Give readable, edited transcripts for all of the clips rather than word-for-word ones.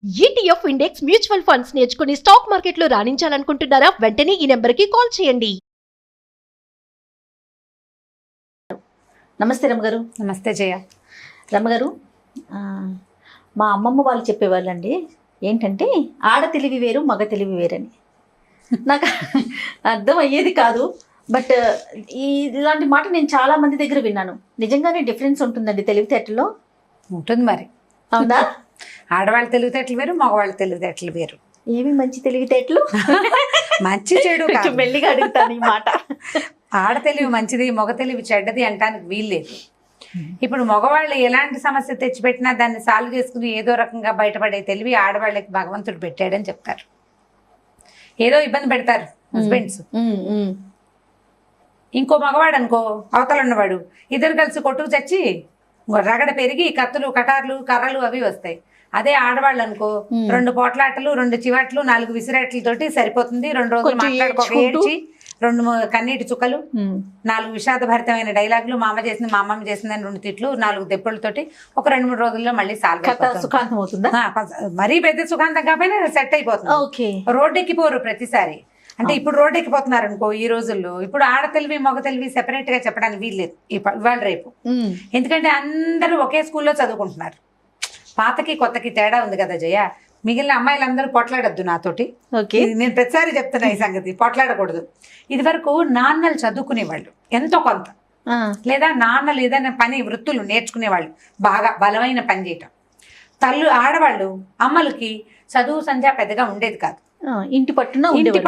ETF index mutual funds నేర్చుకుని stock మార్కెట్లో రాణించాలనుకుంటున్నారా? వెంటనే ఈ నెంబర్కి కాల్ చేయండి. నమస్తే రమ్మగారు. నమస్తే జయ. రమ్మగారు, మా అమ్మమ్మ వాళ్ళు చెప్పేవాళ్ళండి, ఏంటంటే ఆడ తెలివి వేరు మగ తెలివి వేరని. నాకు అర్థం అయ్యేది కాదు, బట్ ఇలాంటి మాట నేను చాలా మంది దగ్గర విన్నాను. నిజంగానే డిఫరెన్స్ ఉంటుందండి తెలివితేటల్లో? ఉంటుంది మరి. అవునా? ఆడవాళ్ళ తెలివితేటలు వేరు, మగవాళ్ళ తెలివితేటలు వేరు. ఏమి మంచి తెలివితేటలు? మంచి చెడు కాదు. మెల్లిగా అడుగుతాను ఈ మాట. ఆడ తెలివి మంచిది, మగ తెలివి చెడ్డది అంటానికి వీల్లేదు. ఇప్పుడు మగవాళ్ళు ఎలాంటి సమస్య తెచ్చిపెట్టినా దాన్ని సాల్వ్ చేసుకుని ఏదో రకంగా బయటపడే తెలివి ఆడవాళ్ళకి భగవంతుడు పెట్టాడని చెప్తారు. ఏదో ఇబ్బంది పెడతారు హస్బెండ్స్, ఇంకో మగవాడు అనుకో అవతల ఉన్నవాడు, ఇద్దరు కలిసి కొట్టుకు చచ్చి రగడ పెరిగి కత్తులు కటార్లు కర్రలు అవి వస్తాయి. అదే ఆడవాళ్ళు అనుకో 2 పోట్లాటలు 2 చివాట్లు 4 విసిరాట్లతోటి సరిపోతుంది. 2 రోజులు మాట్లాడుకోక ఏడ్చి 2 కన్నీటి చుక్కలు 4 విషాదభరితమైన డైలాగులు, మా అమ్మ చేసింది మా అమ్మమ్మ చేసిందని 2 తిట్లు 4 దెబ్బలతోటి ఒక 2-3 రోజుల్లో మళ్ళీ సుఖాంతం అవుతుందా? మరీ పెద్ద సుఖాంతం కాకపోయినా సెట్ అయిపోతుంది. రోడ్డు ఎక్కిపోరు ప్రతిసారి. అంటే ఇప్పుడు రోడ్డు ఎక్కిపోతున్నారు అనుకో ఈ రోజుల్లో. ఇప్పుడు ఆడ తెలివి మగ తెలివి సెపరేట్ గా చెప్పడానికి వీల్లేదు ఇవాళ రేపు. ఎందుకంటే అందరూ ఒకే స్కూల్లో చదువుకుంటున్నారు. పాతకి కొత్తకి తేడా ఉంది కదా జయ. మిగిలిన అమ్మాయిలందరూ పొట్లాడద్దు నాతోటి. నేను ప్రతిసారి చెప్తున్నా ఈ సంగతి, పొట్లాడకూడదు. ఇది వరకు నాన్నలు చదువుకునేవాళ్ళు ఎంతో కొంత, లేదా నాన్నలు ఏదైనా పని వృత్తులు నేర్చుకునేవాళ్ళు, బాగా బలమైన పని చేయటం. ఆడవాళ్ళు అమ్మలకి చదువు సంధ్య పెద్దగా ఉండేది కాదు. ఇంటి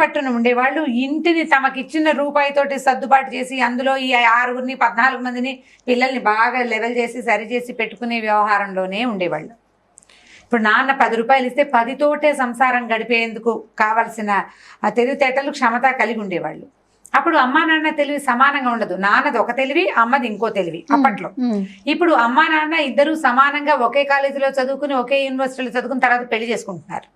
పట్టున ఉండేవాళ్ళు. ఇంటిని తమకిచ్చిన రూపాయితోటి సర్దుబాటు చేసి అందులో ఈ 6గురిని 14 మందిని పిల్లల్ని బాగా లెవెల్ చేసి సరి చేసి పెట్టుకునే వ్యవహారంలోనే ఉండేవాళ్ళు. ఇప్పుడు నాన్న 10 రూపాయలు ఇస్తే 10తోటే సంసారం గడిపేందుకు కావలసిన తెలివితేటలు క్షమత కలిగి ఉండేవాళ్ళు. అప్పుడు అమ్మా నాన్న తెలివి సమానంగా ఉండదు. నాన్నది ఒక తెలివి, అమ్మది ఇంకో తెలివి అప్పట్లో. ఇప్పుడు అమ్మా నాన్న ఇద్దరు సమానంగా ఒకే కాలేజీలో చదువుకుని ఒకే యూనివర్సిటీలో చదువుకుని తర్వాత పెళ్లి చేసుకుంటున్నారు.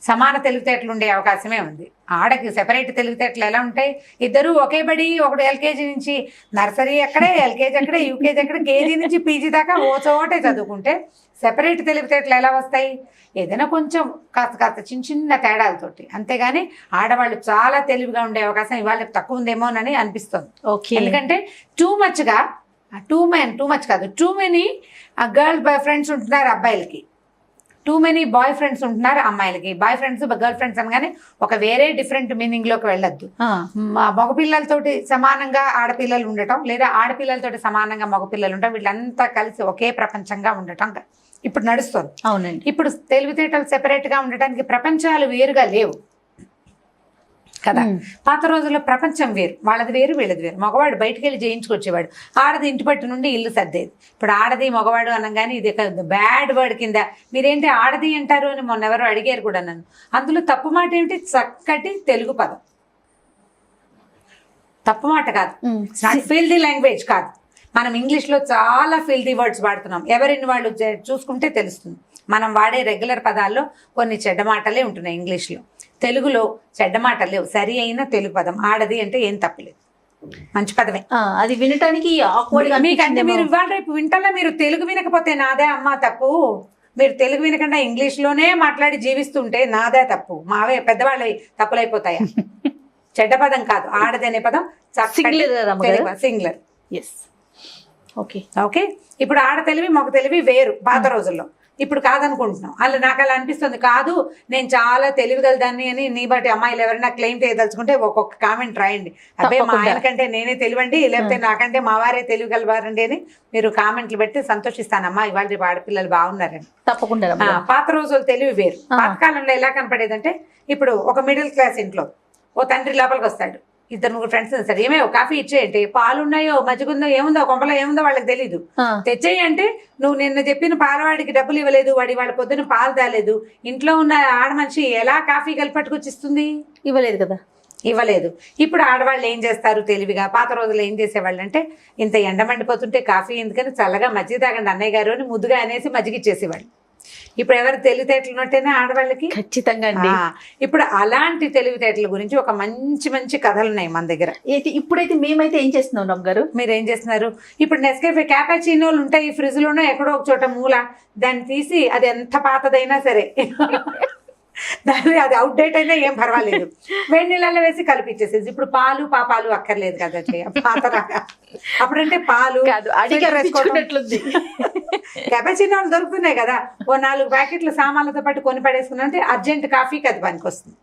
సమాన తెలివితేటలు ఉండే అవకాశమే ఉంది. ఆడకి సెపరేట్ తెలివితేటలు ఎలా ఉంటాయి? ఇద్దరు ఒకే బడి, ఒకడు ఎల్కేజీ నుంచి నర్సరీ ఎక్కడే, ఎల్కేజీ ఎక్కడే, యూకేజీ ఎక్కడే, కేజీ నుంచి పీజీ దాకా ఓ చోటే చదువుకుంటే సెపరేట్ తెలివితేటలు ఎలా వస్తాయి? ఏదైనా కొంచెం కాస్త చిన్న తేడాలతోటి. అంతేగాని ఆడవాళ్ళు చాలా తెలివిగా ఉండే అవకాశం ఇవాళ తక్కువ ఉందేమోనని అనిపిస్తుంది. ఎందుకంటే too many girl boy friends ఉంటున్నారు అబ్బాయిలకి, టూ మెనీ బాయ్ ఫ్రెండ్స్ ఉంటున్నారు అమ్మాయిలకి. బాయ్ ఫ్రెండ్స్ గర్ల్ ఫ్రెండ్స్ అనగానే ఒక వేరే డిఫరెంట్ మీనింగ్ లోకి వెళ్ళొద్దు. మగపిల్లలతోటి సమానంగా ఆడపిల్లలు ఉండటం, లేదా ఆడపిల్లలతోటి సమానంగా మగపిల్లలు ఉండటం, వీళ్ళంతా కలిసి ఒకే ప్రపంచంగా ఉండటం ఇప్పుడు నడుస్తుంది. అవునండి. ఇప్పుడు తెలివితేటలు సెపరేట్ గా ఉండటానికి ప్రపంచాలు వేరుగా లేవు కదా. పాత రోజుల్లో ప్రపంచం వేరు, వాళ్ళది వేరు వీళ్ళది వేరు. మగవాడు బయటికి వెళ్ళి జయించుకొచ్చేవాడు, ఆడది ఇంటి పట్టు నుండి ఇల్లు సర్దేది. ఇప్పుడు ఆడది మగవాడు అనగానే ఇది బ్యాడ్ వర్డ్ కింద మీరేంటి ఆడది అంటారు అని మొన్న ఎవరో అడిగారు కూడా నన్ను. అందులో తప్పు మాట ఏమిటి? చక్కటి తెలుగు పదం, తప్పు మాట కాదు, ఫిల్దీ లాంగ్వేజ్ కాదు. మనం ఇంగ్లీష్లో చాలా ఫిల్దీ వర్డ్స్ వాడుతున్నాం. ఎవరిని వాళ్ళు చూసుకుంటే తెలుస్తుంది. మనం వాడే రెగ్యులర్ పదాల్లో కొన్ని చెడ్డ మాటలే ఉంటున్నాయి ఇంగ్లీష్లో. తెలుగులో చెడ్డ మాటలు లేవు. సరి అయిన తెలుగు పదం ఆడది అంటే ఏం తప్పలేదు, మంచి పదమే. అది వినటానికి మీకంటే మీరు ఇవాళ రేపు వింటల్లో మీరు తెలుగు వినకపోతే నాదే అమ్మ తప్పు. మీరు తెలుగు వినకుండా ఇంగ్లీష్లోనే మాట్లాడి జీవిస్తుంటే నాదే తప్పు. మావే పెద్దవాళ్ళవి తప్పులైపోతాయా? చెడ్డ పదం కాదు, ఆడది అనే పదం సింగులర్. ఓకే. ఇప్పుడు ఆడ తెలివి మగ తెలివి వేరు పాత రోజుల్లో. ఇప్పుడు కాదనుకుంటున్నాం. అలా నాకు అలా అనిపిస్తుంది. కాదు నేను చాలా తెలివిగలదాన్ని అని నీ బట్టి అమ్మాయిలు ఎవరైనా క్లెయిమ్ చేయదలుచుకుంటే ఒక్కొక్క కామెంట్ రాయండి. అబ్బాయి మా ఆయన కంటే నేనే తెలివండి, లేకపోతే నాకంటే మా వారే తెలివిగలవారండి అని మీరు కామెంట్లు పెట్టి సంతోషిస్తానమ్మా. ఇవాళ రేపు ఆడపిల్లలు బాగున్నారని. తప్పకుండా. పాత రోజులు తెలివి వేరు. పాతకాలంలో ఎలా కనపడేదంటే, ఇప్పుడు ఒక మిడిల్ క్లాస్ ఇంట్లో ఓ తండ్రి లోపలికి వస్తాడు, 2-3 ఫ్రెండ్స్ వస్తారు. ఏమేవో కాఫీ ఇచ్చేయండి, పాలు ఉన్నాయో మజ్జిగుందో ఏముందో కొంపలో ఏముందో వాళ్ళకి తెలీదు. తెచ్చేయి అంటే నువ్వు నిన్న చెప్పిన పాలవాడికి డబ్బులు ఇవ్వలేదు, వాడి వాళ్ళ పొద్దున పాలు తాలేదు, ఇంట్లో ఉన్న ఆడ మనిషి ఎలా కాఫీ కలిపి పట్టుకొచ్చిస్తుంది? ఇవ్వలేదు కదా, ఇవ్వలేదు. ఇప్పుడు ఆడవాళ్ళు ఏం చేస్తారు తెలివిగా? పాత రోజుల్లో ఏం చేసేవాళ్ళు అంటే, ఇంత ఎండ మండిపోతుంటే కాఫీ ఎందుకని చల్లగా మజ్జిగ తాగండి అన్నయ్య గారు అని ముద్దుగా అనేసి మజ్జిగ ఇచ్చేసేవాళ్ళు. ఇప్పుడు ఎవరు తెలివితేటలు ఉన్నట్టేనే ఆడవాళ్ళకి. ఖచ్చితంగా అండి. ఇప్పుడు అలాంటి తెలివితేటల గురించి ఒక మంచి మంచి కథలు ఉన్నాయి మన దగ్గర. ఇప్పుడైతే మేమైతే ఏం చేస్తున్నాం రమ్మ గారు? మీరు ఏం చేస్తున్నారు? ఇప్పుడు నెస్కేఫే క్యాపాచినోలు ఉంటాయి ఫ్రిడ్జ్ లోనో ఎక్కడో ఒక చోట మూల, దాన్ని తీసి అది ఎంత పాతదైనా సరే దాన్ని అది అవుట్డేట్ అయినా ఏం పర్వాలేదు, వేడి నీళ్ళలో వేసి కలిపిచ్చేసేది. ఇప్పుడు పాలు పాపాలు అక్కర్లేదు కదా పాతరాగా. అప్పుడంటే పాలు క్యాపాచినోలు దొరుకుతున్నాయి కదా, ఓ 4 ప్యాకెట్లు సామాన్లతో పాటు కొని పడేసుకున్నా అంటే అర్జెంట్ కాఫీకి అది పనికి వస్తుంది.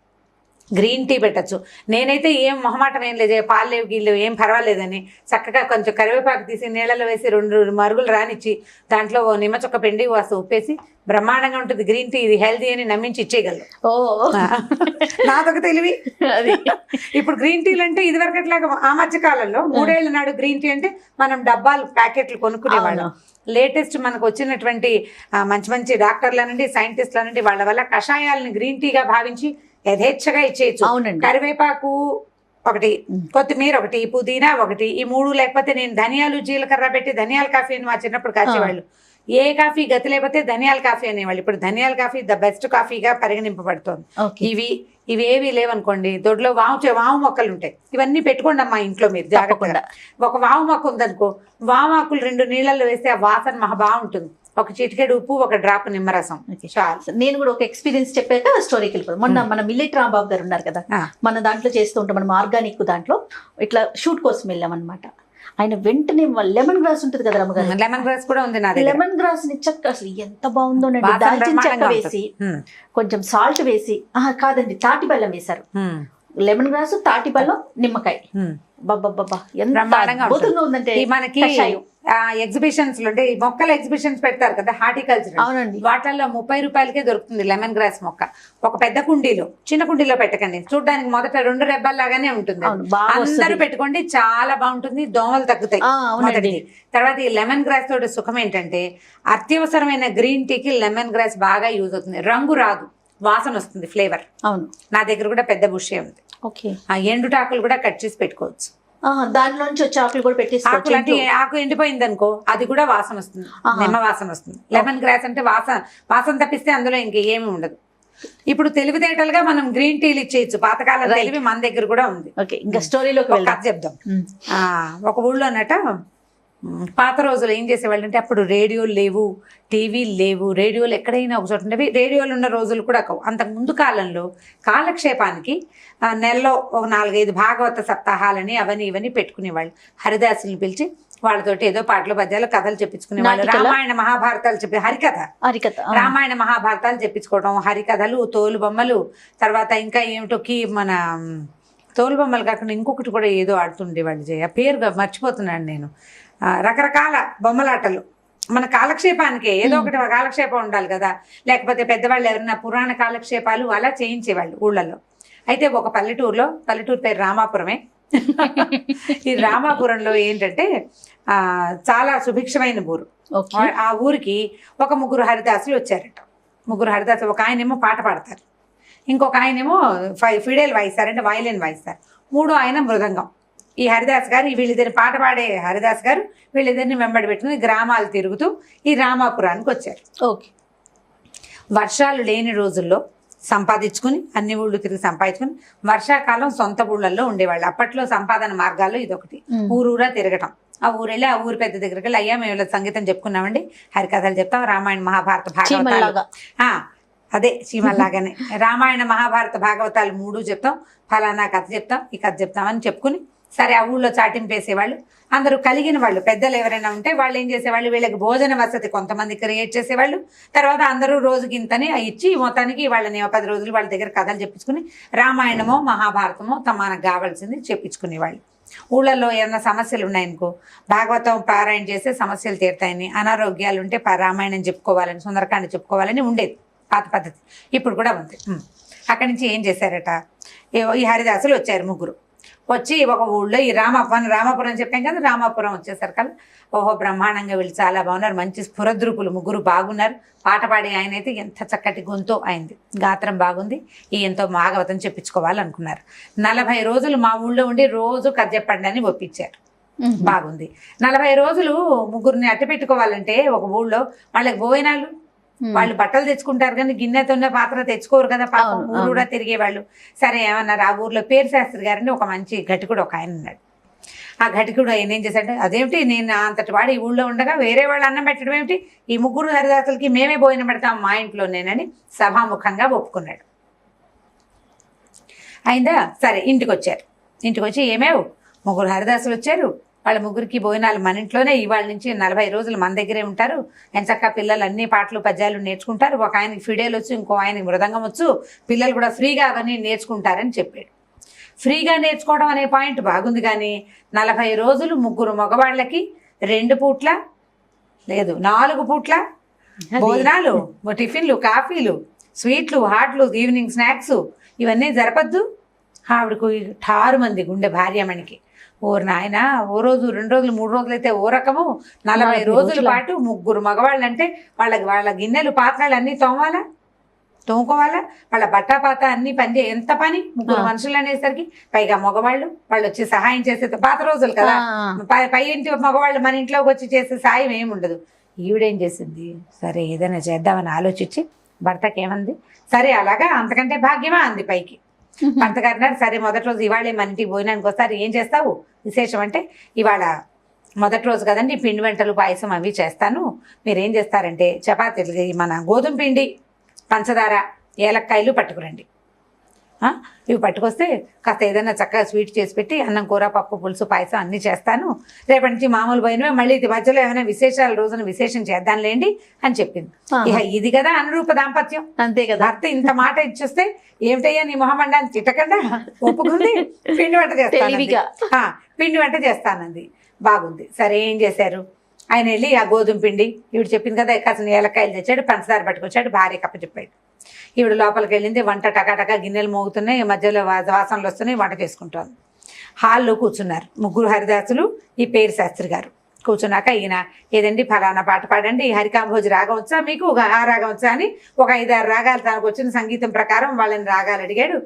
గ్రీన్ టీ పెట్టచ్చు. నేనైతే ఏం మొహమాటం ఏం లేదు, పాలు లేవు గీళ్ళు ఏం పర్వాలేదని చక్కగా కొంచెం కరివేపాకు తీసి నీళ్ళలో వేసి 2 మరుగులు రానిచ్చి దాంట్లో ఓ నిమ్మ చొక్క పిండి వాసు ఉప్పేసి బ్రహ్మాండంగా ఉంటుంది గ్రీన్ టీ, ఇది హెల్తీ అని నమ్మించి ఇచ్చేయగలరు. నాదొక తెలివి అది. ఇప్పుడు గ్రీన్ టీలు అంటే ఇదివరకట్లాగా ఆ మధ్య కాలంలో 3 ఏళ్ల నాడు గ్రీన్ టీ అంటే మనం డబ్బాలు ప్యాకెట్లు కొనుక్కునేవాళ్ళం. లేటెస్ట్ మనకు వచ్చినటువంటి మంచి మంచి డాక్టర్లనండి సైంటిస్టులనండి వాళ్ళ వల్ల కషాయాలను గ్రీన్ టీగా భావించి యథేచ్ఛగా ఇచ్చేయచ్చు. కరివేపాకు ఒకటి, కొత్తిమీర ఒకటి, పుదీనా ఒకటి, ఈ 3 లేకపోతే నేను ధనియాలు జీలకర్ర పెట్టి ధనియాల కాఫీ అని మా చిన్నప్పుడు కాచేవాళ్ళు. ఏ కాఫీ గతి లేకపోతే ధనియాల కాఫీ అనేవాళ్ళు. ఇప్పుడు ధనియాల కాఫీ ద బెస్ట్ కాఫీగా పరిగణింపబడుతోంది. ఇవి ఏవి లేవనుకోండి, దొడ్లో వాము మొక్కలు ఉంటాయి, ఇవన్నీ పెట్టుకోండి అమ్మా ఇంట్లో మీరు జాగ్రత్తగా. ఒక వాము మొక్క ఉందనుకో, వాము ఆకులు 2 నీళ్ళల్లో వేస్తే ఆ వాసన మహా బాగుంటుంది. ఒక చిటికెడు ఉప్పు, ఒక డ్రాప్ నిమ్మరసం చాలు. నేను కూడా ఒక ఎక్స్పీరియన్స్ చెప్పాక స్టోరీకి వెళ్ళిపోతాను. మొన్న మన మిల్లెట్ రాంబాబు గారు ఉన్నారు కదా, మన దాంట్లో చేస్తూ ఉంటాం, మనం ఆర్గానిక్ దాంట్లో ఇట్లా షూట్ కోసం వెళ్ళామన్నమాట. ఆయన వెంటనే లెమన్ గ్రాస్ ఉంటుంది కదా రమ్మగారు, లెమన్ గ్రాస్ కూడా ఉంది నా దగ్గర. లెమన్ గ్రాస్ ని చక్క అసలు ఎంత బాగుందో, దాల్చిన చెక్క వేసి కొంచెం సాల్ట్ వేసి, కాదండి తాటి బెల్లం వేశారు. లెమన్ గ్రాస్, తాటి బెల్లం, నిమ్మకాయ, బాబా ఎంత అద్భుతంగా ఉందంటే. మనకి ఎగ్జిబిషన్స్ లో అంటే మొక్కల ఎగ్జిబిషన్స్ పెడతారు కదా హార్టికల్చర్, అవునండి, వాటిల్లో 30 రూపాయలకే దొరుకుతుంది లెమన్ గ్రాస్ మొక్క. ఒక పెద్ద కుండీలో, చిన్న కుండీలో పెట్టకండి, చూడడానికి మొదట 2 రెబ్బల్లాగానే ఉంటుంది, అందరూ పెట్టుకోండి, చాలా బాగుంటుంది, దోమలు తగ్గుతాయి మొదటిది. తర్వాత ఈ లెమన్ గ్రాస్ తోటి సుఖం ఏంటంటే అత్యవసరమైన గ్రీన్ టీకి లెమన్ గ్రాస్ బాగా యూజ్ అవుతుంది. రంగు రాదు, వాసన వస్తుంది, ఫ్లేవర్. అవును, నా దగ్గర కూడా పెద్ద బుషే ఉంది. ఆ ఎండుటాకులు కూడా కట్ చేసి పెట్టుకోవచ్చు, దానిలోంచి వచ్చే ఆకులు కూడా పెట్టేసుకోవచ్చు. అంటే ఆకు ఎండిపోయింది అనుకో, అది కూడా వాసన వస్తుంది, నిమ్మ వాసన వస్తుంది. లెమన్ గ్రాస్ అంటే వాసన తప్పిస్తే అందులో ఇంకేమీ ఉండదు. ఇప్పుడు తెలివితేటలుగా మనం గ్రీన్ టీలు ఇచ్చేయచ్చు, పాతకాలం తెలివి మన దగ్గర కూడా ఉంది. ఇంకా స్టోరీలోకి కథ చెప్దాం. ఒక ఊళ్ళోనట పాత రోజులు ఏం చేసేవాళ్ళు అంటే, అప్పుడు రేడియోలు లేవు, టీవీలు లేవు, రేడియోలు ఎక్కడైనా ఒక చోట ఉండేవి, రేడియోలు ఉన్న రోజులు కూడా కావు. అంతకు ముందు కాలంలో కాలక్షేపానికి నెలలో ఒక 4-5 భాగవత సప్తాహాలని అవని ఇవని పెట్టుకునేవాళ్ళు. హరిదాసుని పిలిచి వాళ్ళతోటి ఏదో పాటలు పద్యాలు కథలు చెప్పించుకునేవాళ్ళు. రామాయణ మహాభారతాలు హరికథ రామాయణ మహాభారతాలు చెప్పించుకోవడం, హరికథలు, తోలు బొమ్మలు, తర్వాత ఇంకా ఏమిటో మన తోలు బొమ్మలు కాకుండా ఇంకొకటి కూడా ఏదో ఆడుతుండేవాళ్ళు, పేరుగా మర్చిపోతున్నాను నేను. రకరకాల బొమ్మలాటలు మన కాలక్షేపానికి ఏదో ఒకటి కాలక్షేపం ఉండాలి కదా, లేకపోతే పెద్దవాళ్ళు ఎవరైనా పురాణ కాలక్షేపాలు అలా చేయించేవాళ్ళు ఊళ్ళల్లో. అయితే ఒక పల్లెటూరు పేరు రామాపురమే. ఈ రామాపురంలో ఏంటంటే చాలా సుభిక్షమైన ఊరు. ఆ ఊరికి ఒక 3 హరిదాసులు వచ్చారట. 3 హరిదాసులు, ఒక ఆయనేమో పాట పాడతారు, ఇంకొక ఆయనేమో ఫిడేల్ వాయిస్తారు, అంటే వయలిన్ వాయిస్తారు, 3వ ఆయన మృదంగం. ఈ హరిదాస్ గారు వీళ్ళిద్దరిని పాట పాడే హరిదాస్ గారు వీళ్ళిద్దరిని వెంబడి పెట్టుకుని గ్రామాలు తిరుగుతూ ఈ రామాపురానికి వచ్చారు. వర్షాలు లేని రోజుల్లో సంపాదించుకుని అన్ని ఊళ్ళు తిరిగి సంపాదించుకుని వర్షాకాలం సొంత ఊళ్ళల్లో ఉండేవాళ్ళు. అప్పట్లో సంపాదన మార్గాల్లో ఇదొకటి, ఊరూరా తిరగటం. ఆ ఊరెళ్ళి ఆ ఊరి పెద్ద దగ్గరికి వెళ్ళి, అయ్యా మేము సంగీతం చెప్పుకున్నామండి, హరికథలు చెప్తాం, రామాయణ మహాభారత భాగవతాలు, అదే చీమల్లాగానే రామాయణ మహాభారత భాగవతాలు 3 చెప్తాం, ఫలానా కథ చెప్తాం, ఈ కథ చెప్తామని చెప్పుకుని సరే ఆ ఊళ్ళో చాటింపు వేసేవాళ్ళు. అందరూ కలిగిన వాళ్ళు పెద్దలు ఎవరైనా ఉంటే వాళ్ళు ఏం చేసేవాళ్ళు, వీళ్ళకి భోజన వసతి కొంతమంది క్రియేట్ చేసేవాళ్ళు. తర్వాత అందరూ రోజుకి ఇంతని ఇచ్చి మొత్తానికి వాళ్ళని 10 రోజులు వాళ్ళ దగ్గర కథలు చెప్పించుకుని రామాయణమో మహాభారతమో మనకు కావాల్సింది చెప్పించుకునేవాళ్ళు. ఊళ్ళల్లో ఏమైనా సమస్యలు ఉన్నాయనుకో, భాగవతం పారాయణ చేస్తే సమస్యలు తీరుతాయని, అనారోగ్యాలు ఉంటే రామాయణం చెప్పుకోవాలని, సుందరకాండ చెప్పుకోవాలని ఉండేది పాత పద్ధతి. ఇప్పుడు కూడా ఉంది. అక్కడి నుంచి ఏం చేశారట, ఈ హరిదాసులు వచ్చారు 3. వచ్చి ఒక ఊళ్ళో ఈ రామాపురం చెప్పాం కదా, రామాపురం వచ్చేసరికల్లా ఓహో బ్రహ్మాండంగా వీళ్ళు చాలా బాగున్నారు, మంచి స్ఫురద్రూపులు 3 బాగున్నారు. పాట పాడే ఆయన అయితే ఎంత చక్కటి గొంతు అయింది, గాత్రం బాగుంది, ఎంతో భాగవతం చెప్పించుకోవాలనుకున్నారు. 40 రోజులు మా ఊళ్ళో ఉండి రోజు కథ చెప్పండి అని ఒప్పించారు. బాగుంది. 40 రోజులు 3 అట్టు పెట్టుకోవాలంటే ఒక ఊళ్ళో వాళ్ళకి భోజనాలు వాళ్ళు బట్టలు తెచ్చుకుంటారు కానీ గిన్నెతో ఉన్న పాత్ర తెచ్చుకోరు కదా పాపం, ఊరు కూడా తిరిగేవాళ్ళు. సరే ఏమన్నారు, ఆ ఊర్లో పేరు శాస్త్రి గారిని ఒక మంచి ఘటికుడు ఒక ఆయన ఉన్నాడు. ఆ ఘటికుడు ఆయన ఏం చేశాడు, అదేమిటి నేను అంతటి వాడు ఈ ఊళ్ళో ఉండగా వేరే వాళ్ళు అన్నం పెట్టడం ఏమిటి, ఈ ముగ్గురు హరిదాసులకి మేమే భోజనం పెడతాం మా ఇంట్లోనేనని సభాముఖంగా ఒప్పుకున్నాడు. అయిందా, సరే ఇంటికి వచ్చారు. ఇంటికి వచ్చి ఏమేవు ముగ్గురు హరిదాసులు వచ్చారు, వాళ్ళ ముగ్గురికి భోజనాలు మన ఇంట్లోనే, ఇవాళ నుంచి 40 రోజులు మన దగ్గరే ఉంటారు, ఎంచక్క పిల్లలు అన్ని పాటలు పద్యాలు నేర్చుకుంటారు, ఒక ఆయనకి ఫిడేలు వచ్చు, ఇంకో ఆయనకి మృదంగం వచ్చు, పిల్లలు కూడా ఫ్రీగా అవన్నీ నేర్చుకుంటారని చెప్పాడు. ఫ్రీగా నేర్చుకోవడం అనే పాయింట్ బాగుంది కానీ 40 రోజులు ముగ్గురు మగవాళ్ళకి 2 పూట్ల లేదు 4 పూట్ల భోజనాలు, టిఫిన్లు, కాఫీలు, స్వీట్లు, హాట్లు, ఈవినింగ్ స్నాక్స్ ఇవన్నీ జరపద్దు. ఆవిడకు 6 మంది గుండె భార్యమణికి. ఓరు నాయన, ఓ రోజు 2 రోజులు 3 రోజులు అయితే ఓ రకము, 40 రోజుల పాటు ముగ్గురు మగవాళ్ళు అంటే వాళ్ళ గిన్నెలు పాత్రలు అన్నీ తోముకోవాలా, వాళ్ళ బట్టాపాత అన్ని పని ఎంత పని, ముగ్గురు మనుషులు అనేసరికి, పైగా మగవాళ్ళు వాళ్ళు వచ్చి సహాయం చేసే పాత రోజులు కదా, పై ఇంటి మగవాళ్ళు మన ఇంట్లోకి వచ్చి చేసే సాయం ఏమి ఉండదు. ఈవిడేం చేసింది, సరే ఏదైనా చేద్దామని ఆలోచించి భర్తకి ఏమంది, సరే అలాగా అంతకంటే భాగ్యమా అంది పైకి. భర్త గారు అన్నారు, సరే మొదటి రోజు ఇవాళే మన ఇంటికి భోజనానికి వస్తారు, ఏం చేస్తావు విశేషం అంటే, ఇవాళ మొదటి రోజు కదండి పిండి వంటలు పాయసం అవి చేస్తాను, మీరేం చేస్తారంటే చపాతీలు మన గోధుమ పిండి, పంచదార, ఏలక్కాయలు పట్టుకురండి, ఇవి పట్టుకొస్తే కాస్త ఏదైనా చక్కగా స్వీట్ చేసి పెట్టి అన్నం, కూర, పప్పు, పులుసు, పాయసం అన్నీ చేస్తాను, రేపటి నుంచి మామూలు పోయినవే, మళ్ళీ ఇది మధ్యలో ఏమైనా విశేషాల రోజున విశేషం చేద్దాంలేండి అని చెప్పింది. ఇక ఇది కదా అనురూప దాంపత్యం, అంతే కదా. భర్త ఇంత మాట ఇచ్చేస్తే ఏమిటయ్యా నీ మొహమండాన్ని తిట్టకుండా ఒప్పుకుంది, పిండి వంట చేస్తాను, పిండి వంట చేస్తానంది. బాగుంది, సరే ఏం చేశారు, ఆయన వెళ్ళి ఆ గోధుమ పిండి ఈవిడ చెప్పింది కదా కాసిన ఏలక్కాయలు తెచ్చాడు, పంచదార పట్టుకొచ్చాడు, భార్య కప్ప చెప్పాడు. ఈవిడ లోపలికి వెళ్ళింది, వంట టకాటకా గిన్నెలు మోగుతున్నాయి, మధ్యలో వాసనలు వస్తున్నాయి, వంట చేసుకుంటాను. హాల్లో కూర్చున్నారు ముగ్గురు హరిదాసులు, ఈ పేరు శాస్త్రి గారు. కూర్చున్నాక ఈయన, ఏదండి ఫలానా పాట పాడండి, హరికాంభోజి రాగం వచ్చా మీకు, ఆ రాగం వచ్చా అని ఒక 5-6 రాగాలు తనకు వచ్చిన సంగీతం ప్రకారం వాళ్ళని రాగాలు అడిగాడు.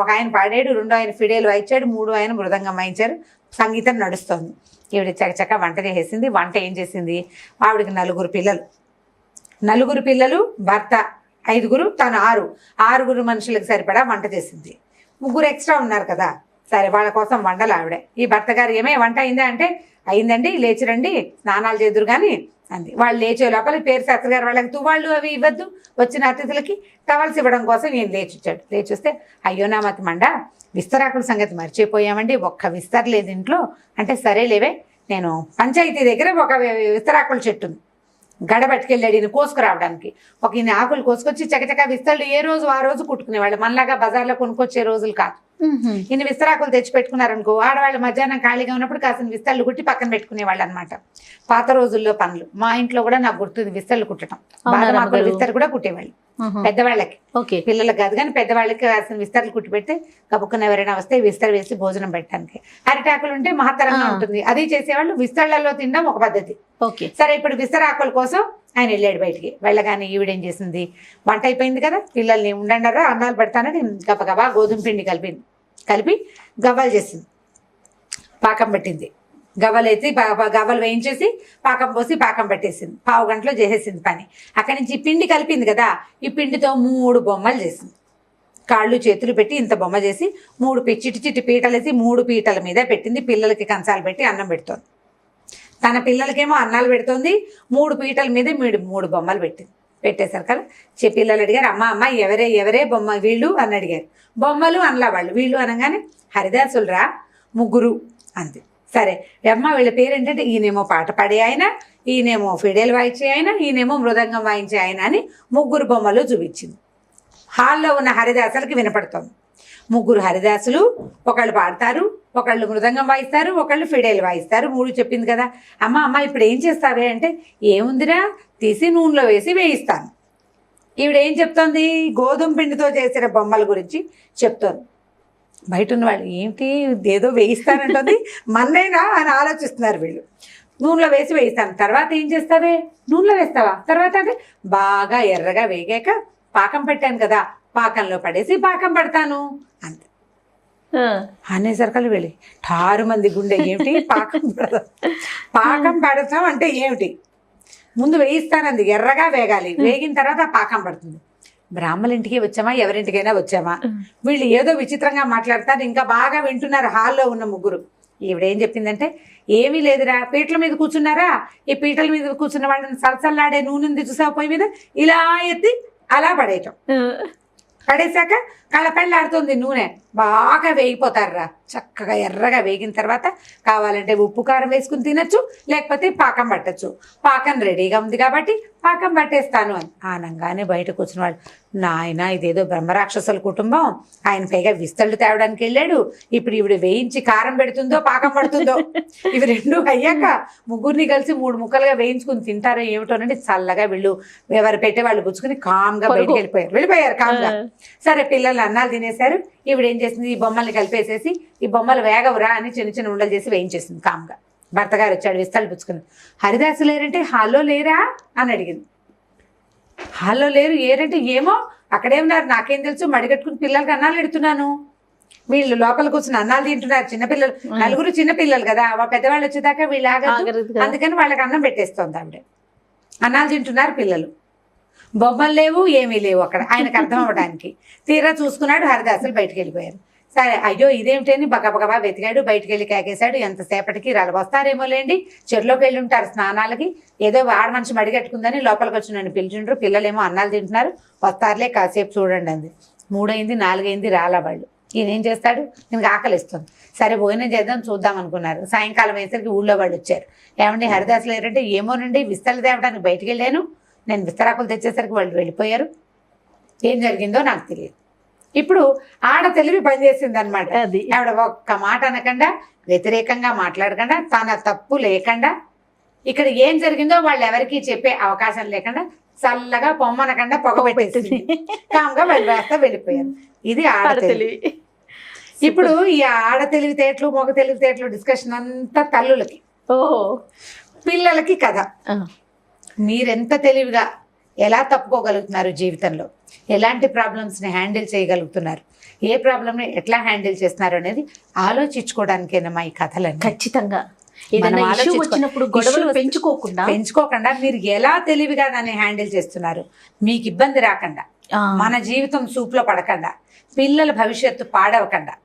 ఒక ఆయన పాడాడు, 2 ఆయన ఫిడేలు వాయించాడు, 3 ఆయన మృదంగం వాయించారు, సంగీతం నడుస్తోంది. ఈవిడ చకచక వంట చేసేసింది. వంట ఏం చేసింది, ఆవిడకి 4 పిల్లలు, భర్త 5, తను 6 మనుషులకు సరిపడా వంట చేసింది. 3 ఎక్స్ట్రా ఉన్నారు కదా, సరే వాళ్ళ కోసం వండలు ఆవిడ. ఈ భర్త గారు ఏమే వంట అయిందా అంటే, అయిందండి, లేచిరండి స్నానాలు చేదురు కానీ అంది. వాళ్ళు లేచే లోపల పేరు శాస్త్రి గారు వాళ్ళకి తువాళ్ళు అవి ఇవ్వద్దు, వచ్చిన అతిథులకి టవల్స్ ఇవ్వడం కోసం ఈయన లేచిచ్చాడు. లేచొస్తే, అయ్యో నా మతి మండ, విస్తరాకుల సంగతి మర్చిపోయామండి, ఒక్క విస్తర లేదు ఇంట్లో అంటే, సరేలేవే నేను పంచాయతీ దగ్గర ఒక విస్తరాకుల చెట్టు ఉంది, గడ పట్టుకెళ్ళాడు ఈయన కోసుకురావడానికి. ఒక ఈయన ఆకులు కోసుకొచ్చి చకచక విస్తళ్ళు ఏ రోజు ఆ రోజు కుట్టుకునేవాళ్ళు, మనలాగా బజార్లో కొనుక్కొచ్చే రోజులు కాదు. ఈయన విస్తరాకులు తెచ్చి పెట్టుకున్నారనుకో, ఆడవాళ్ళు మధ్యాహ్నం ఖాళీగా ఉన్నప్పుడు కాసిన విస్తళ్ళు కుట్టి పక్కన పెట్టుకునేవాళ్ళు అనమాట. పాత రోజుల్లో పనులు. మా ఇంట్లో కూడా నాకు గుర్తుంది విస్తళ్ళు కుట్టడం, బాగా విస్తరు కూడా కుట్టేవాళ్ళు పెద్దవాళ్ళకి, పిల్లలకు కాదు కానీ పెద్దవాళ్ళకి కాసిన విస్తర్లు కుట్టి పెడితే కబుక్కున ఎవరైనా వస్తే విస్తరు వేసి భోజనం పెట్టడానికి. అరిటాకులు ఉంటే మహత్తరంగా ఉంటుంది, అది చేసేవాళ్ళు. విస్తళ్లలో తినడం ఒక పద్ధతి. సరే ఇప్పుడు విస్తరాకుల కోసం ఆయన వెళ్ళాడు బయటికి. వెళ్ళగానే ఈవిడేం చేసింది, వంట అయిపోయింది కదా, పిల్లల్ని ఉండండారా అన్నాలు పెడతానని గబగబా గోధుమ పిండి కలిపి గవ్వలు చేసింది, పాకం పెట్టింది. గవ్వలైతే గవ్వలు వేయించేసి పాకం పోసి పాకం పెట్టేసింది. 1/2 గంటలో చేసేసింది పని. అక్కడి నుంచి పిండి కలిపింది కదా, ఈ పిండితో 3 బొమ్మలు చేసింది. కాళ్ళు చేతులు పెట్టి ఇంత బొమ్మ చేసి 3 చిట్టి పీటలు వేసి 3 పీటల మీద పెట్టింది. పిల్లలకి కంచాలు పెట్టి అన్నం పెడుతోంది. తన పిల్లలకేమో అన్నాలు పెడుతోంది. 3 పీటల మీద 3 బొమ్మలు పెట్టింది. పెట్టేశారు కదా, పిల్లలు అడిగారు, అమ్మ ఎవరే బొమ్మ వీళ్ళు అని అడిగారు. బొమ్మలు అనలా వాళ్ళు. వీళ్ళు అనగానే హరిదాసులు 3 అంది. సరే అమ్మ వీళ్ళ పేరు ఏంటంటే, ఈయనేమో పాట పాడే ఆయన, ఈయనేమో ఫిడేలు వాయించే ఆయన, ఈయనేమో మృదంగం వాయించే ఆయన అని 3 బొమ్మలు చూపించింది. హాల్లో ఉన్న హరిదాసులకి వినపడుతోంది. 3 హరిదాసులు, ఒకళ్ళు పాడతారు, ఒకళ్ళు మృదంగం వాయిస్తారు, ఒకళ్ళు ఫిడేలు వాయిస్తారు. 3 చెప్పింది కదా. అమ్మ ఇప్పుడు ఏం చేస్తావే అంటే, ఏముందిరా తీసి నూనెలో వేసి వేయిస్తాను. ఈవిడ ఏం చెప్తోంది, గోధుమ పిండితో చేసిన బొమ్మల గురించి చెప్తోంది. బయట ఉన్న వాళ్ళు ఏమిటి ఏదో వేయిస్తానంటుంది, మన్నైనా అని ఆలోచిస్తున్నారు వీళ్ళు. నూనెలో వేసి వేయిస్తాను. తర్వాత ఏం చేస్తావే, నూనెలో వేస్తావా, తర్వాత అంటే బాగా ఎర్రగా వేగాక పాకం పెట్టాను కదా, పాకంలో పడేసి పాకం పడతాను అంతే అనేసరికలు వెళ్ళి 6 మంది గుండె ఏమిటి పాకం పడతాం అంటే ఏమిటి, ముందు వేయిస్తానంది, ఎర్రగా వేగాలి, వేగిన తర్వాత పాకం పడుతుంది. బ్రాహ్మణ ఇంటికి వచ్చామా, ఎవరింటికైనా వచ్చామా, వీళ్ళు ఏదో విచిత్రంగా మాట్లాడతారు. ఇంకా బాగా వింటున్నారు హాల్లో ఉన్న ముగ్గురు. ఈవిడేం చెప్పిందంటే, ఏమీ లేదురా, పీటల మీద కూర్చున్నారా, ఈ పీటల మీద కూర్చున్న వాళ్ళని సలసల్లాడే నూనె ఉంది చూసావు పొయ్యి మీద, ఇలా ఎత్తి అలా పడేయటం. పడేశాక కళ్ళపెళ్ళాడుతుంది నూనె, బాగా వేగిపోతారురా. చక్కగా ఎర్రగా వేగిన తర్వాత కావాలంటే ఉప్పు కారం వేసుకుని తినచ్చు, లేకపోతే పాకం పట్టచ్చు. పాకం రెడీగా ఉంది కాబట్టి పాకం పట్టేస్తాను అని ఆనంగానే బయటకు వచ్చిన వాళ్ళు, నాయన ఇదేదో బ్రహ్మరాక్షసుల కుటుంబం, ఆయన పైగా విస్తళ్ళు తేవడానికి వెళ్ళాడు, ఇప్పుడు ఈవిడ వేయించి కారం పెడుతుందో పాకం పడుతుందో, ఇవి రెండు అయ్యాక ముగ్గురిని కలిసి 3 ముక్కలుగా వేయించుకుని తింటారో ఏమిటోనండి. చల్లగా వీళ్ళు ఎవరు పెట్టే వాళ్ళు పుచ్చుకుని కామ్గా బయటకు వెళ్ళిపోయారు కామ్గా. సరే పిల్లలు అన్నాలు తినేశారు. ఈవిడ ఏం చేసింది, ఈ బొమ్మల్ని కలిపేసేసి, ఈ బొమ్మలు వేగవురా అని చిన్న చిన్న ఉండలు చేసి వేయించేసింది కామ్గా. భర్త గారు వచ్చాడు విస్తళ్ళు పుచ్చుకుని, హరిదాసు లేరంటే హాల్లో లేరా అని అడిగింది. హాల్లో లేరు, ఏరంటే ఏమో అక్కడే ఉన్నారు, నాకేం తెలుసు, మడిగట్టుకుని పిల్లలకి అన్నాలు పెడుతున్నాను, వీళ్ళు లోపల కూర్చుని అన్నాలు తింటున్నారు. చిన్నపిల్లలు, 4 చిన్నపిల్లలు కదా, పెద్దవాళ్ళు వచ్చేదాకా వీళ్ళు ఆగదు, అందుకని వాళ్ళకి అన్నం పెట్టేస్తోంది ఆవిడ. అన్నాలు తింటున్నారు పిల్లలు, బొమ్మలు లేవు, ఏమీ లేవు అక్కడ. ఆయనకు అర్థం అవ్వడానికి తీరా చూసుకున్నాడు, హరిదాసులు బయటకు వెళ్ళిపోయారు. సరే అయ్యో ఇదేమిటని బగబగబా వెతికాడు, బయటకు వెళ్ళి కేకేశాడు. ఎంతసేపటికి రాళ్ళు వస్తారేమో లేండి, చెరులోకి వెళ్ళి ఉంటారు స్నానాలకి, ఏదో ఆడ మనిషి మడిగట్టుకుందని లోపలికి వచ్చి నన్ను పిలిచిండ్రు, పిల్లలేమో అన్నాలు తింటున్నారు, వస్తారులే కాసేపు చూడండి అంది. 3 అయింది 4 అయింది రాలా వాళ్ళు. ఈయన ఏం చేస్తాడు, నేను ఆకలిస్తుంది, సరే భోజనం చేద్దాం చూద్దాం అనుకున్నారు. సాయంకాలం అయ్యేసరికి ఊళ్ళో వాళ్ళు వచ్చారు. ఏమండి హరిదాసులు ఏంటంటే, ఏమోనండి విస్తళ్ళు తేవడానికి బయటకు వెళ్ళాను, నేను విస్తరాకులు తెచ్చేసరికి వాళ్ళు వెళ్ళిపోయారు, ఏం జరిగిందో నాకు తెలియదు. ఇప్పుడు ఆడ తెలివి పనిచేసింది అనమాట. ఆవిడ ఒక్క మాట అనకుండా, వ్యతిరేకంగా మాట్లాడకుండా, తన తప్పు లేకుండా, ఇక్కడ ఏం జరిగిందో వాళ్ళు ఎవరికి చెప్పే అవకాశం లేకుండా చల్లగా పొమ్మనకుండా పొగ పెట్టేసింది, కామ్గా వేస్తా వెళ్ళిపోయారు. ఇది ఆడ తెలివి. ఇప్పుడు ఈ ఆడ తెలివితేటలు మగ తెలివితేటలు డిస్కషన్ అంతా తల్లులకి, పిల్లలకి కథ. మీరెంత తెలివిగా ఎలా తప్పుకోగలుగుతున్నారు జీవితంలో, ఎలాంటి ప్రాబ్లమ్స్ని హ్యాండిల్ చేయగలుగుతున్నారు, ఏ ప్రాబ్లమ్ని ఎట్లా హ్యాండిల్ చేస్తున్నారు అనేది ఆలోచించుకోవడానికేనమ్మా ఈ కథలని. ఖచ్చితంగా వచ్చినప్పుడు గొడవలు పెంచుకోకుండా మీరు ఎలా తెలివిగా దాన్ని హ్యాండిల్ చేస్తున్నారు, మీకు ఇబ్బంది రాకుండా, మన జీవితం సూపులో పడకుండా, పిల్లల భవిష్యత్తు పాడవకుండా,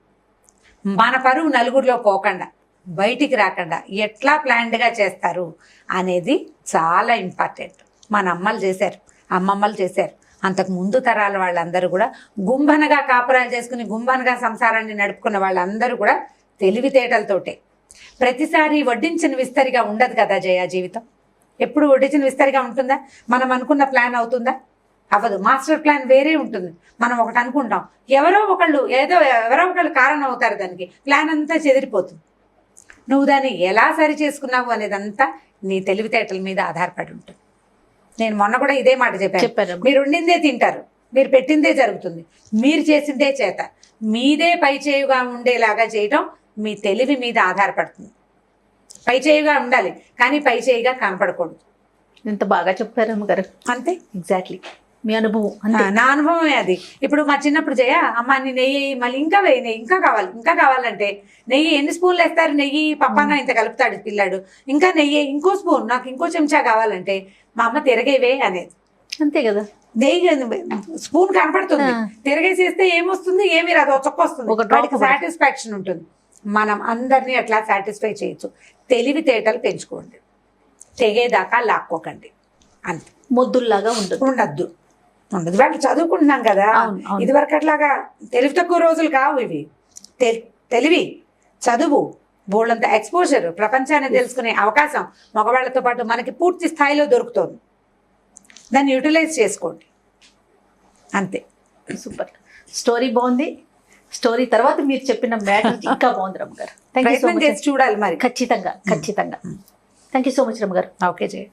మన పరువు నలుగురిలో పోకుండా, బయటికి రాకుండా ఎట్లా ప్లాన్డ్గా చేస్తారు అనేది చాలా ఇంపార్టెంట్. మన అమ్మలు చేశారు, అమ్మమ్మలు చేశారు, అంతకు ముందు తరాల వాళ్ళందరూ కూడా గుంభనగా కాపురాలు చేసుకుని గుంభనగా సంసారాన్ని నడుపుకున్న వాళ్ళందరూ కూడా తెలివితేటలతోటే. ప్రతిసారి వడ్డించిన విస్తరిగా ఉండదు కదా జయ జీవితం. ఎప్పుడు వడ్డించిన విస్తరిగా ఉంటుందా? మనం అనుకున్న ప్లాన్ అవుతుందా? అవ్వదు. మాస్టర్ ప్లాన్ వేరే ఉంటుంది. మనం ఒకటి అనుకుంటాం, ఎవరో ఒకళ్ళు కారణం అవుతారు, దానికి ప్లాన్ అంతా చెదిరిపోతుంది. నువ్వు దాన్ని ఎలా సరి చేసుకున్నావు అనేదంతా నీ తెలివితేటల మీద ఆధారపడి ఉంటుంది. నేను మొన్న కూడా ఇదే మాట చెప్పాను. మీరు వండిందే తింటారు, మీరు పెట్టిందే జరుగుతుంది, మీరు చేసిందే చేత, మీదే పై చేయుగా ఉండేలాగా చేయటం మీ తెలివి మీద ఆధారపడుతుంది. పై చేయుగా ఉండాలి కానీ పై చేయిగా కనపడకూడదు. ఎంత బాగా చెప్పారు అమ్మగారు. అంతే, ఎగ్జాక్ట్లీ మీ అనుభవం. నా అనుభవమే అది. ఇప్పుడు మా చిన్నప్పుడు జయ అమ్మ నీ నెయ్యి మళ్ళీ ఇంకా వేయి, నెయ్యి ఇంకా కావాలంటే నెయ్యి ఎన్ని స్పూన్లు వేస్తారు, నెయ్యి పప్పాన ఇంత కలుపుతాడు పిల్లాడు, ఇంకా నెయ్యి ఇంకో స్పూన్, నాకు ఇంకో చెంచా కావాలంటే మా అమ్మ తిరగేవే అనేది. అంతే కదా, నెయ్యి స్పూన్ కనపడుతుంది, తిరగేసేస్తే ఏమొస్తుంది, ఏమి రాదు, చొక్క వస్తుంది, వాడికి సాటిస్ఫాక్షన్ ఉంటుంది. మనం అందరినీ అట్లా సాటిస్ఫై చేయొచ్చు. తెలివితేటలు పెంచుకోండి, తెగేదాకా లాక్కోకండి, అంతే. మొద్దుల్లాగా ఉండద్దు. వాళ్ళు చదువుకుంటున్నాం కదా, ఇదివరకు అట్లాగా తెలివి తక్కువ రోజులు కావు ఇవి. తెలివి, చదువు, బోళ్ళంత ఎక్స్పోజర్, ప్రపంచాన్ని తెలుసుకునే అవకాశం మగవాళ్ళతో పాటు మనకి పూర్తి స్థాయిలో దొరుకుతుంది. దాన్ని యూటిలైజ్ చేసుకోండి, అంతే. సూపర్. స్టోరీ బాగుంది. స్టోరీ తర్వాత మీరు చెప్పిన మ్యాటర్ ఇంకా బాగుంది రమ్మ గారు. ప్రయత్నం చేసి చూడాలి మరి. ఖచ్చితంగా. థ్యాంక్ యూ సో మచ్ రమ్మ గారు. ఓకే జయ.